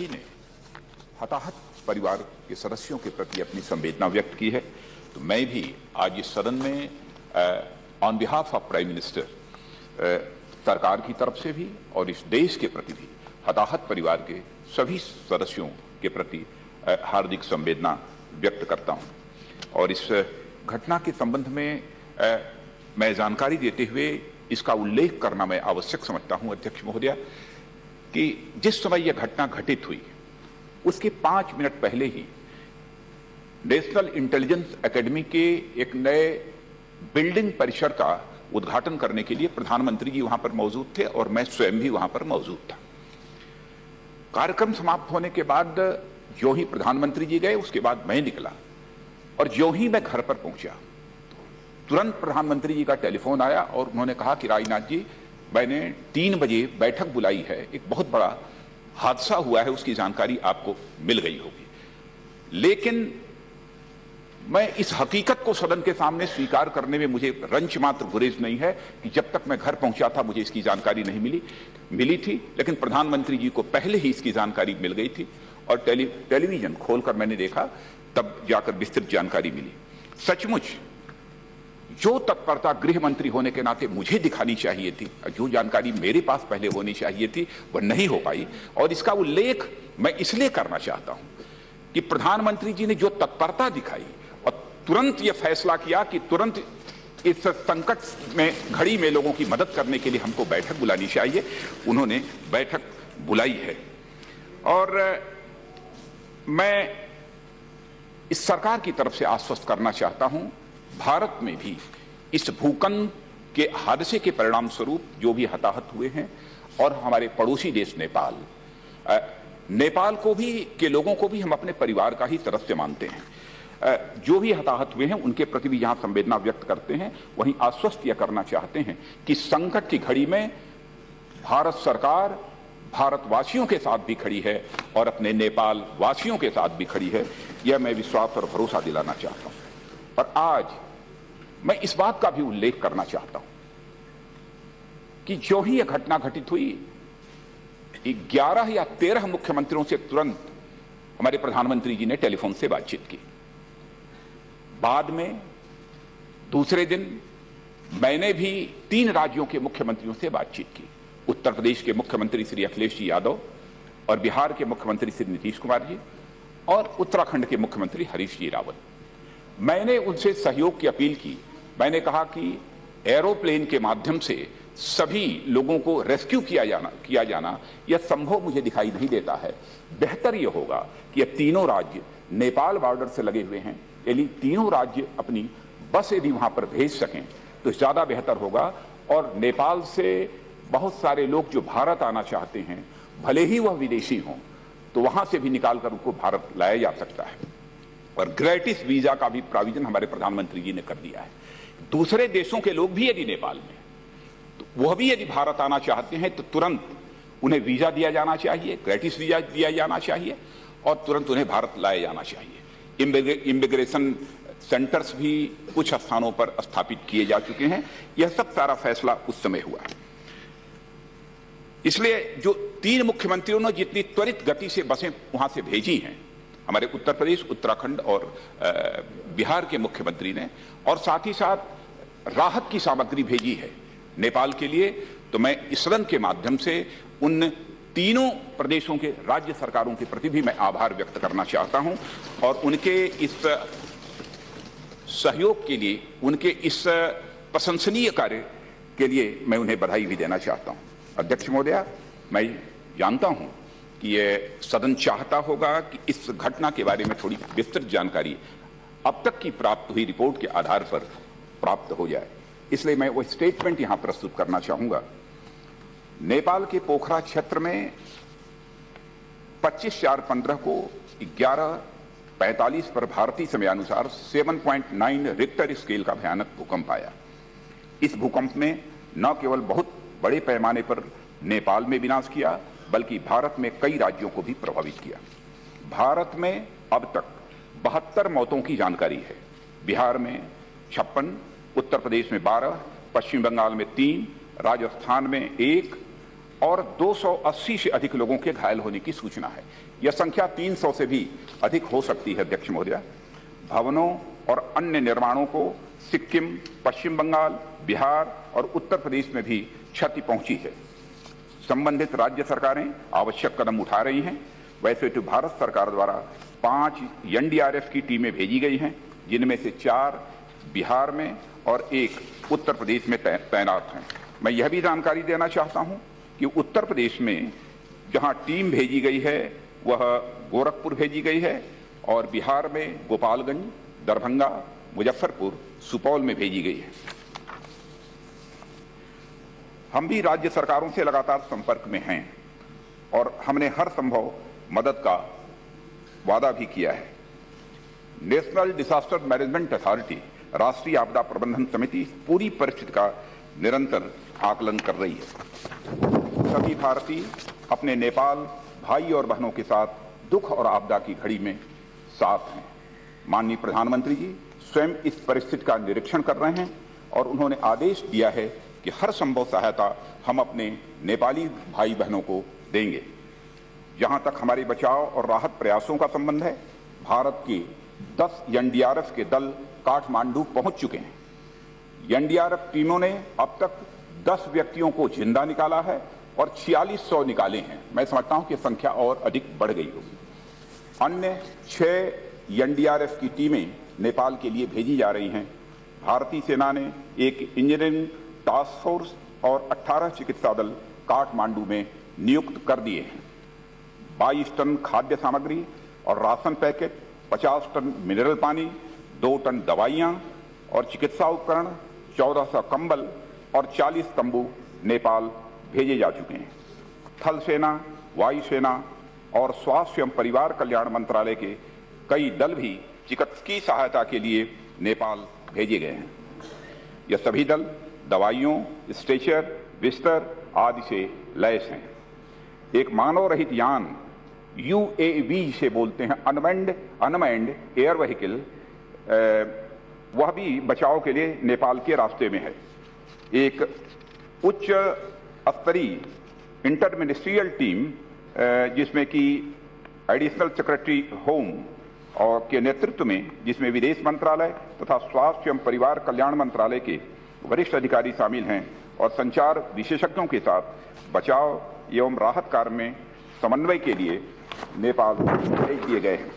सभी ने हताहत परिवार के सदस्यों के प्रति अपनी संवेदना व्यक्त की है, तो मैं भी आज इस सदन में on behalf of prime minister सरकार की तरफ से भी और इस देश के प्रति भी हताहत परिवार के सभी सदस्यों के प्रति हार्दिक संवेदना व्यक्त करता हूं। और इस घटना के संबंध में मैं जानकारी देते हुए इसका उल्लेख करना मैं आवश्यक समझता हूं, अध्यक्ष महोदय, कि जिस समय यह घटना घटित हुई उसके 5 मिनट पहले ही नेशनल इंटेलिजेंस एकेडमी के एक नए बिल्डिंग परिसर का उद्घाटन करने के लिए प्रधानमंत्री जी वहां पर मौजूद थे और मैं स्वयं भी वहां पर मौजूद था। कार्यक्रम समाप्त होने के बाद जो ही प्रधानमंत्री जी गए उसके बाद मैं निकला और जो ही मैं घर पर पहुंचा तुरंत प्रधानमंत्री जी का टेलीफोन आया और उन्होंने कहा कि राजनाथ जी, मैंने 3 बजे बैठक बुलाई है, एक बहुत बड़ा हादसा हुआ है, उसकी जानकारी आपको मिल गई होगी। लेकिन मैं इस हकीकत को सदन के सामने स्वीकार करने में मुझे रंच मात्र गुरेज नहीं है कि जब तक मैं घर पहुंचा था मुझे इसकी जानकारी नहीं मिली थी, लेकिन प्रधानमंत्री जी को पहले ही इसकी जानकारी मिल गई थी और टेलीविजन खोलकर मैंने देखा, तब जाकर विस्तृत जानकारी मिली। सचमुच जो तत्परता गृह मंत्री होने के नाते मुझे दिखानी चाहिए थी, जो जानकारी मेरे पास पहले होनी चाहिए थी, वह नहीं हो पाई। और इसका उल्लेख मैं इसलिए करना चाहता हूं कि प्रधानमंत्री जी ने जो तत्परता दिखाई और तुरंत यह फैसला किया कि तुरंत इस संकट में घड़ी में लोगों की मदद करने के लिए हमको बैठक बुलानी चाहिए, उन्होंने बैठक बुलाई है। और मैं इस सरकार की तरफ से आश्वस्त करना चाहता हूं, भारत में भी इस भूकंप के हादसे के परिणाम स्वरूप जो भी हताहत हुए हैं और हमारे पड़ोसी देश नेपाल को भी के लोगों को भी हम अपने परिवार का ही सदस्य मानते हैं। जो भी हताहत हुए हैं उनके प्रति भी यहां संवेदना व्यक्त करते हैं। वहीं आश्वस्त यह करना चाहते हैं कि संकट की घड़ी में भारत सरकार भारतवासियों के साथ भी खड़ी है और अपने नेपाल वासियों के साथ भी खड़ी है, यह मैं विश्वास और भरोसा दिलाना चाहता हूं। और आज मैं इस बात का भी उल्लेख करना चाहता हूं कि जो ही यह घटना घटित हुई 11 या 13 मुख्यमंत्रियों से तुरंत हमारे प्रधानमंत्री जी ने टेलीफोन से बातचीत की। बाद में दूसरे दिन मैंने भी 3 राज्यों के मुख्यमंत्रियों से बातचीत की। उत्तर प्रदेश के मुख्यमंत्री श्री अखिलेश जी यादव और बिहार के मुख्यमंत्री श्री नीतीश कुमार जी और उत्तराखंड के मुख्यमंत्री हरीश जी रावत। मैंने उनसे सहयोग की अपील की। मैंने कहा कि एरोप्लेन के माध्यम से सभी लोगों को रेस्क्यू किया जाना यह संभव मुझे दिखाई नहीं देता है। बेहतर यह होगा कि ये तीनों राज्य नेपाल बॉर्डर से लगे हुए हैं, यदि तीनों राज्य अपनी बस यदि वहां पर भेज सकें तो ज्यादा बेहतर होगा। और नेपाल से बहुत सारे लोग जो भारत आना चाहते हैं, भले ही वह विदेशी हों, तो वहां से भी निकालकर उनको भारत लाया जा सकता है। और ग्रेटिस वीजा का भी प्रोविजन हमारे प्रधानमंत्री जी ने कर दिया है। दूसरे देशों के लोग भी यदि नेपाल में, तो वह भी यदि भारत आना चाहते हैं तो तुरंत उन्हें वीजा दिया जाना चाहिए, ग्रेटिस वीजा दिया जाना चाहिए और तुरंत उन्हें भारत लाया जाना चाहिए। इमिग्रेशन सेंटर्स भी कुछ स्थानों पर स्थापित किए जा चुके हैं। यह सब सारा फैसला उस समय हुआ है। इसलिए जो 3 मुख्यमंत्रियों ने जितनी त्वरित गति से बसें वहां से भेजी हैं, हमारे उत्तर प्रदेश, उत्तराखंड और बिहार के मुख्यमंत्री ने, और साथ ही साथ राहत की सामग्री भेजी है नेपाल के लिए, तो मैं इस सदन के माध्यम से उन तीनों प्रदेशों के राज्य सरकारों के प्रति भी मैं आभार व्यक्त करना चाहता हूं और उनके इस सहयोग के लिए, उनके इस प्रशंसनीय कार्य के लिए मैं उन्हें बधाई भी देना चाहता हूं। अध्यक्ष महोदय, मैं जानता हूं कि यह सदन चाहता होगा कि इस घटना के बारे में थोड़ी विस्तृत जानकारी अब तक की प्राप्त हुई रिपोर्ट के आधार पर प्राप्त हो जाए, इसलिए मैं वो स्टेटमेंट यहां प्रस्तुत करना चाहूंगा। नेपाल के पोखरा क्षेत्र में 25/4/15 को 11:45 पर भारतीय समयानुसार 7.9 रिक्टर स्केल का भयानक भूकंप आया। इस भूकंप ने न केवल बहुत बड़े पैमाने पर नेपाल में विनाश किया, बल्कि भारत में कई राज्यों को भी प्रभावित किया। भारत में अब तक 72 मौतों की जानकारी है। बिहार में 56, उत्तर प्रदेश में 12, पश्चिम बंगाल में 3, राजस्थान में 1 और 280 से अधिक लोगों के घायल होने की सूचना है। यह संख्या 300 से भी अधिक हो सकती है। अध्यक्ष महोदय, भवनों और अन्य निर्माणों को सिक्किम, पश्चिम बंगाल, बिहार और उत्तर प्रदेश में भी क्षति पहुंची है। संबंधित राज्य सरकारें आवश्यक कदम उठा रही हैं। वैसे तो भारत सरकार द्वारा 5 एनडीआरएफ की टीमें भेजी गई हैं, जिनमें से 4 बिहार में और 1 उत्तर प्रदेश में तैनात हैं। मैं यह भी जानकारी देना चाहता हूं कि उत्तर प्रदेश में जहां टीम भेजी गई है वह गोरखपुर भेजी गई है और बिहार में गोपालगंज, दरभंगा, मुजफ्फरपुर, सुपौल में भेजी गई है। हम भी राज्य सरकारों से लगातार संपर्क में हैं और हमने हर संभव मदद का वादा भी किया है। नेशनल डिजास्टर मैनेजमेंट अथॉरिटी, राष्ट्रीय आपदा प्रबंधन समिति पूरी परिस्थिति का निरंतर आकलन कर रही है। सभी भारतीय अपने नेपाल भाई और बहनों के साथ दुख और आपदा की घड़ी में साथ हैं। माननीय प्रधानमंत्री जी स्वयं इस परिस्थिति का निरीक्षण कर रहे हैं और उन्होंने आदेश दिया है कि हर संभव सहायता हम अपने नेपाली भाई बहनों को देंगे। जहां तक हमारे बचाव और राहत प्रयासों का संबंध है, भारत के 10 एनडीआरएफ के दल काठमांडू पहुंच चुके हैं। एनडीआरएफ टीमों ने अब तक 10 व्यक्तियों को जिंदा निकाला है और 4600 निकाले हैं। मैं समझता हूं कि संख्या और अधिक बढ़ गई होगी। अन्य 6 एनडीआरएफ की टीमें नेपाल के लिए भेजी जा रही हैं। भारतीय सेना ने एक इंजीनियरिंग टास्क फोर्स और 18 चिकित्सा दल काठमांडू में नियुक्त कर दिए हैं। 22 टन खाद्य सामग्री और राशन पैकेट, 50 टन मिनरल पानी, 2 टन दवाइयां और चिकित्सा उपकरण, 1400 कंबल और 40 तंबू नेपाल भेजे जा चुके हैं। थल सेना, वायुसेना और स्वास्थ्य एवं परिवार कल्याण मंत्रालय के कई दल भी चिकित्सकीय सहायता के लिए नेपाल भेजे गए हैं। यह सभी दल दवाइयों, स्ट्रेचर, बिस्तर आदि से लैस हैं। एक मानव रहित यान, यूएवी से बोलते हैं, अनमैन्ड एयर व्हीकल, वह भी बचाव के लिए नेपाल के रास्ते में है। एक उच्च स्तरीय इंटर मिनिस्ट्रियल टीम जिसमें कि एडिशनल सेक्रेटरी होम और के नेतृत्व में, जिसमें विदेश मंत्रालय तथा स्वास्थ्य एवं परिवार कल्याण मंत्रालय के वरिष्ठ अधिकारी शामिल हैं और संचार विशेषज्ञों के साथ बचाव एवं राहत कार्य में समन्वय के लिए नेपाल भेज दिए गए हैं।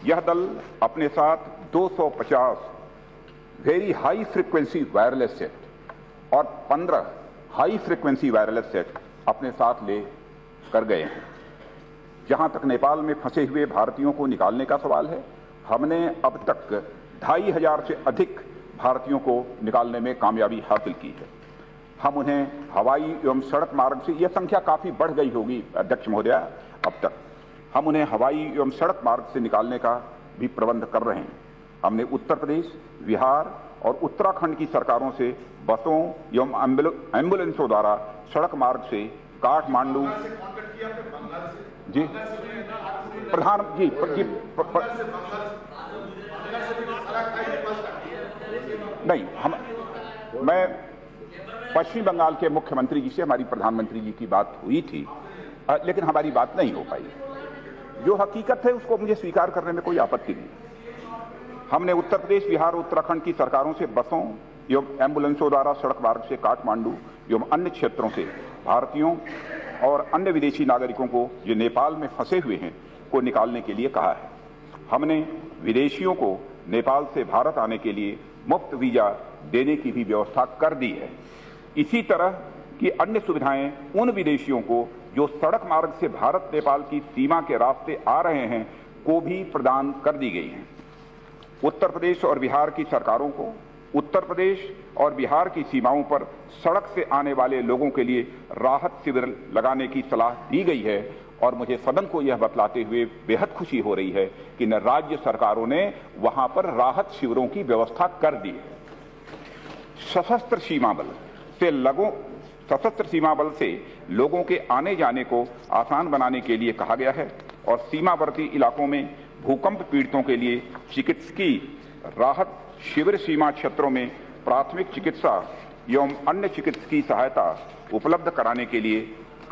यह दल अपने साथ 250 very high frequency wireless set और 15 हाई फ्रीक्वेंसी वायरलेस सेट अपने साथ ले कर गए हैं। जहां तक नेपाल में फंसे हुए भारतीयों को निकालने का सवाल है, हमने अब तक 2500 से अधिक भारतीयों को निकालने में कामयाबी हासिल की है। हम उन्हें हवाई एवं सड़क मार्ग से, यह संख्या काफी बढ़ गई होगी अध्यक्ष महोदय, अब तक हम उन्हें हवाई एवं सड़क मार्ग से निकालने का भी प्रबंध कर रहे हैं। हमने उत्तर प्रदेश, बिहार और उत्तराखंड की सरकारों से बसों एवं एम्बुलेंसों द्वारा सड़क मार्ग से काठमांडू जी प्रधान जी नहीं, मैं पश्चिम बंगाल के मुख्यमंत्री जी से हमारी प्रधानमंत्री जी की बात हुई थी, लेकिन हमारी बात नहीं हो पाई। जो हकीकत है उसको मुझे स्वीकार करने में कोई आपत्ति नहीं। हमने उत्तर प्रदेश, बिहार, उत्तराखंड की सरकारों से बसों एवं एम्बुलेंसों द्वारा सड़क मार्ग से काठमांडू एवं अन्य क्षेत्रों से भारतीयों और अन्य विदेशी नागरिकों को जो नेपाल में फंसे हुए हैं को निकालने के लिए कहा है। हमने विदेशियों को नेपाल से भारत आने के लिए मुफ्त वीजा देने की भी व्यवस्था कर दी है। इसी तरह की अन्य सुविधाएं उन विदेशियों को जो सड़क मार्ग से भारत नेपाल की सीमा के रास्ते आ रहे हैं को भी प्रदान कर दी गई हैं। उत्तर प्रदेश और बिहार की सरकारों को उत्तर प्रदेश और बिहार की सीमाओं पर सड़क से आने वाले लोगों के लिए राहत शिविर लगाने की सलाह दी गई है और मुझे सदन को यह बतलाते हुए बेहद खुशी हो रही है कि न राज्य सरकारों ने वहां पर राहत शिविरों की व्यवस्था कर दी है। सशस्त्र सीमा बल से लोगों के आने जाने को आसान बनाने के लिए कहा गया है और सीमावर्ती इलाकों में भूकंप पीड़ितों के लिए चिकित्सकीय राहत शिविर, सीमा क्षेत्रों में प्राथमिक चिकित्सा एवं अन्य चिकित्सकीय सहायता उपलब्ध कराने के लिए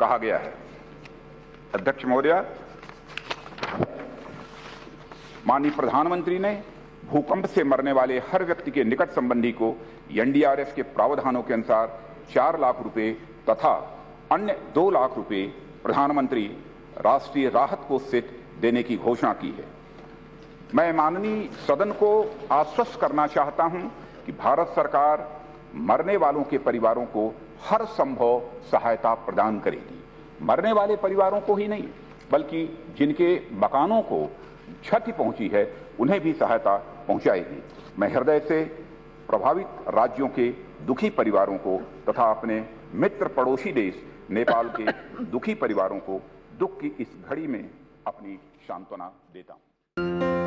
कहा गया है। अध्यक्ष महोदय, माननीय प्रधानमंत्री ने भूकंप से मरने वाले हर व्यक्ति के निकट संबंधी को एनडीआरएफ के प्रावधानों के अनुसार 4 लाख रुपए तथा अन्य 2 लाख रुपए प्रधानमंत्री राष्ट्रीय राहत कोष से देने की घोषणा की है। मैं माननीय सदन को आश्वस्त करना चाहता हूं कि भारत सरकार मरने वालों के परिवारों को हर संभव सहायता प्रदान करेगी। मरने वाले परिवारों को ही नहीं, बल्कि जिनके मकानों को क्षति पहुंची है उन्हें भी सहायता पहुंचाएगी। मैं हृदय से प्रभावित राज्यों के दुखी परिवारों को तथा अपने मित्र पड़ोसी देश नेपाल के दुखी परिवारों को दुख की इस घड़ी में अपनी सांत्वना देता हूं।